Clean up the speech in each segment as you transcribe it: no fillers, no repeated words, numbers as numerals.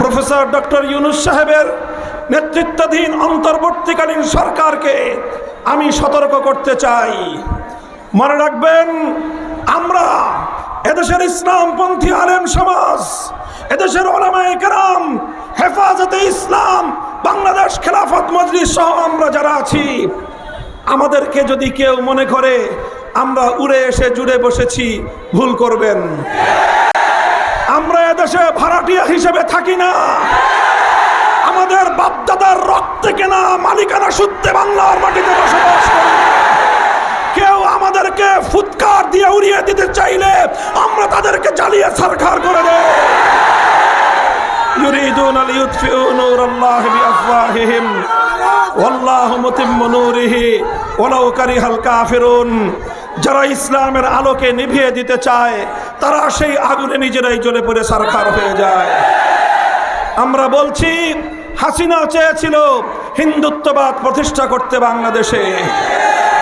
Professor doctor Yunus সাহেবের নেতৃত্বাধীন অন্তর্বর্তীকালীন সরকারকে আমি সতর্ক করতে চাই। মনে রাখবেন, আমরা এদেশের ইসলামপন্থী আলেম সমাজ, এদেশের উলামায়ে কেরাম, হেফাজতে ইসলাম, বাংলাদেশ খেলাফত মজলিস সহ আমরা যারা আছি, আমাদেরকে যদি কেউ মনে করে আমরা উড়ে এসে জুড়ে বসেছি, ভুল করবেন। আমরা এদেশে ভাড়াটিয়া হিসেবে থাকি না। আমাদের বাপদাদার রক্তে কেনা মালিকানা সূত্রে বাংলার মাটিতে বসবাস করি। কেউ আমাদেরকে ফুৎকার দিয়ে উড়িয়ে দিতে চাইলে আমরা তাদেরকে জ্বালিয়ে ছারখার করে দেই। ইউরিদুনা লিইউতফিউ নূরাল্লাহি বিআফওয়াহিহিম ওয়াল্লাহু মুতিম্মু নূরিহি ওয়ালাউ কারিহাল কাফিরুন। যারা ইসলামের আলোকে নিভিয়ে দিতে চায় তারা সেই আগুনে নিজেরাই জ্বলে পড়ে ছারখার হয়ে যায়। আমরা বলছি, হাসিনা চেয়েছিল হিন্দুত্ববাদ প্রতিষ্ঠা করতে বাংলাদেশে।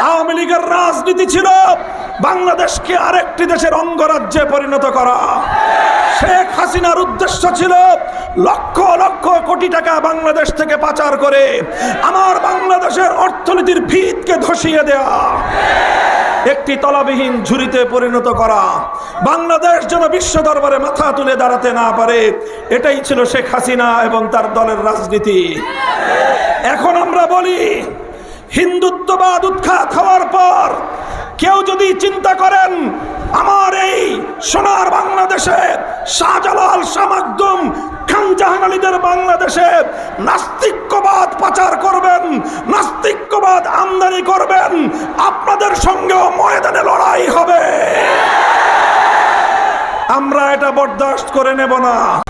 আওয়ামী লীগের রাজনীতি ছিল বাংলাদেশকে আরেকটি দেশের অঙ্গরাজ্যে পরিণত করা। শেখ হাসিনার উদ্দেশ্য ছিল লক্ষ লক্ষ কোটি টাকা বাংলাদেশ থেকে পাচার করে আমার বাংলাদেশের অর্থনীতির ভিতকে ধসিয়ে দেওয়া, একটি তলাবিহীন ঝুড়িতে পরিণত করা, বাংলাদেশ যেন বিশ্ব দরবারে মাথা তুলে দাঁড়াতে না পারে। এটাই ছিল শেখ হাসিনা এবং তার দলের রাজনীতি। এখন আমরা বলি, হিন্দুত্ববাদ উৎখাত হওয়ার পর কেউ যদি চিন্তা করেন আমার এই সোনার বাংলাদেশে, শাহজালাল, শাহ মাকদুম, খান জাহান আলীদের বাংলাদেশে নাস্তিক্যবাদ পাচার করবেন, নাস্তিক্যবাদ আমদানি করবেন, আপনাদের সঙ্গেও ময়দানে লড়াই হবে। আমরা এটা বরদাস্ত করে নেব না।